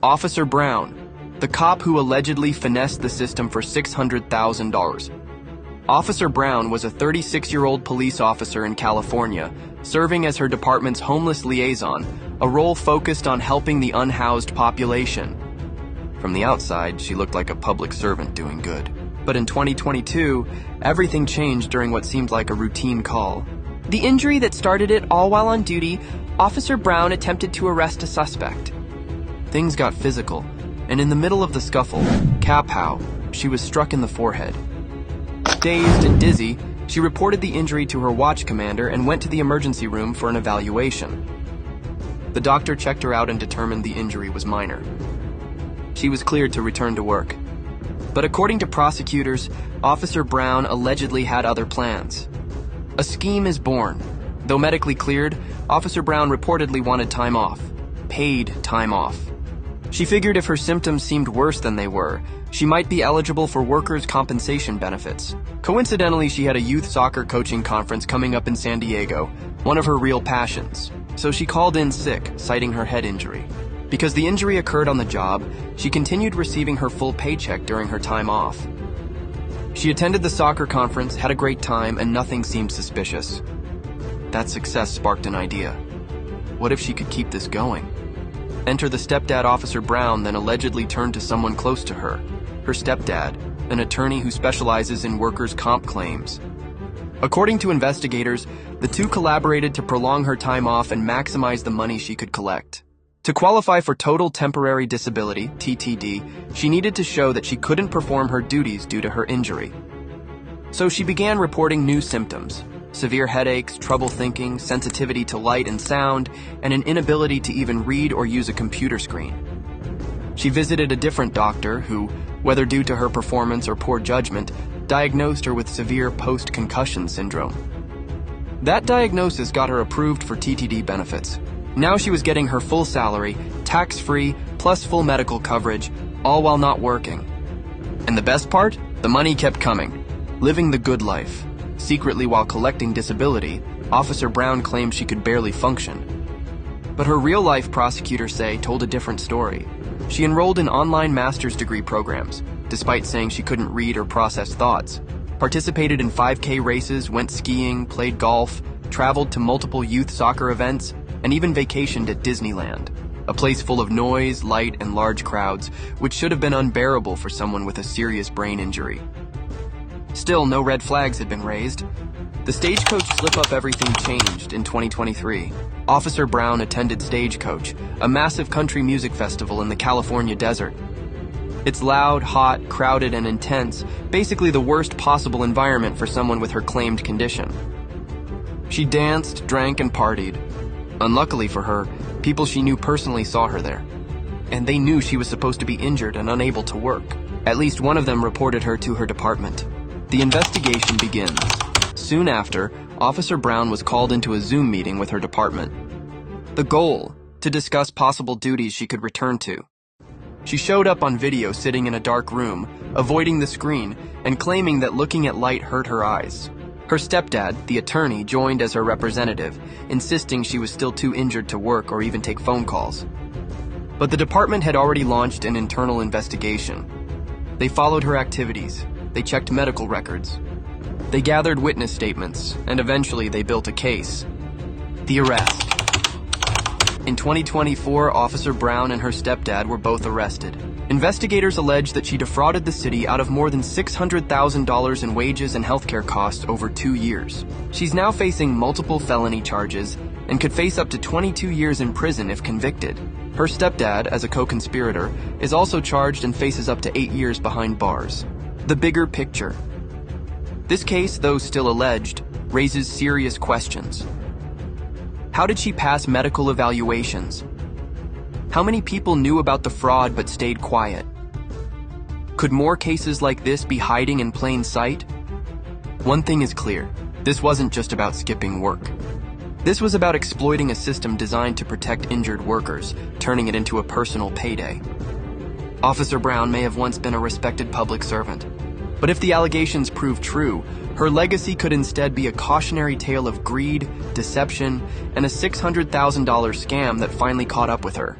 Officer Brown, the cop who allegedly finessed the system for $600,000. Officer Brown was a 36-year-old police officer in California, serving as her department's homeless liaison, a role focused on helping the unhoused population. From the outside, she looked like a public servant doing good. But in 2022, everything changed during what seemed like a routine call. The injury that started it all while on duty, Officer Brown attempted to arrest a suspect. Things got physical, and in the middle of the scuffle, kapow, she was struck in the forehead. Dazed and dizzy, she reported the injury to her watch commander and went to the emergency room for an evaluation. The doctor checked her out and determined the injury was minor. She was cleared to return to work. But according to prosecutors, Officer Brown allegedly had other plans. A scheme is born. Though medically cleared, Officer Brown reportedly wanted time off. Paid time off. She figured if her symptoms seemed worse than they were, she might be eligible for workers' compensation benefits. Coincidentally, she had a youth soccer coaching conference coming up in San Diego, one of her real passions. So she called in sick, citing her head injury. Because the injury occurred on the job, she continued receiving her full paycheck during her time off. She attended the soccer conference, had a great time, and nothing seemed suspicious. That success sparked an idea. What if she could keep this going? Enter the stepdad, Officer Brown, then allegedly turned to someone close to her, her stepdad, an attorney who specializes in workers' comp claims. According to investigators, the two collaborated to prolong her time off and maximize the money she could collect. To qualify for Total Temporary Disability, TTD, she needed to show that she couldn't perform her duties due to her injury. So she began reporting new symptoms: severe headaches, trouble thinking, sensitivity to light and sound, and an inability to even read or use a computer screen. She visited a different doctor who, whether due to her performance or poor judgment, diagnosed her with severe post-concussion syndrome. That diagnosis got her approved for TTD benefits. Now she was getting her full salary, tax-free, plus full medical coverage, all while not working. And the best part? The money kept coming. Living the good life. Secretly, while collecting disability, Officer Brown claimed she could barely function. But her real-life, prosecutors say, told a different story. She enrolled in online master's degree programs, despite saying she couldn't read or process thoughts, participated in 5K races, went skiing, played golf, traveled to multiple youth soccer events, and even vacationed at Disneyland, a place full of noise, light, and large crowds, which should have been unbearable for someone with a serious brain injury. Still, no red flags had been raised. The Stagecoach slip-up everything changed in 2023. Officer Brown attended Stagecoach, a massive country music festival in the California desert. It's loud, hot, crowded, and intense, basically the worst possible environment for someone with her claimed condition. She danced, drank, and partied. Unluckily for her, people she knew personally saw her there. And they knew she was supposed to be injured and unable to work. At least one of them reported her to her department. The investigation begins. Soon after, Officer Brown was called into a Zoom meeting with her department. The goal, to discuss possible duties she could return to. She showed up on video sitting in a dark room, avoiding the screen, and claiming that looking at light hurt her eyes. Her stepdad, the attorney, joined as her representative, insisting she was still too injured to work or even take phone calls. But the department had already launched an internal investigation. They followed her activities. They checked medical records. They gathered witness statements, and eventually they built a case. The arrest. In 2024, Officer Brown and her stepdad were both arrested. Investigators allege that she defrauded the city out of more than $600,000 in wages and healthcare costs over 2 years. She's now facing multiple felony charges and could face up to 22 years in prison if convicted. Her stepdad, as a co-conspirator, is also charged and faces up to 8 years behind bars. The bigger picture. This case, though still alleged, raises serious questions. How did she pass medical evaluations? How many people knew about the fraud but stayed quiet? Could more cases like this be hiding in plain sight? One thing is clear. This wasn't just about skipping work. This was about exploiting a system designed to protect injured workers, turning it into a personal payday. Officer Brown may have once been a respected public servant, but if the allegations prove true, her legacy could instead be a cautionary tale of greed, deception, and a $600,000 scam that finally caught up with her.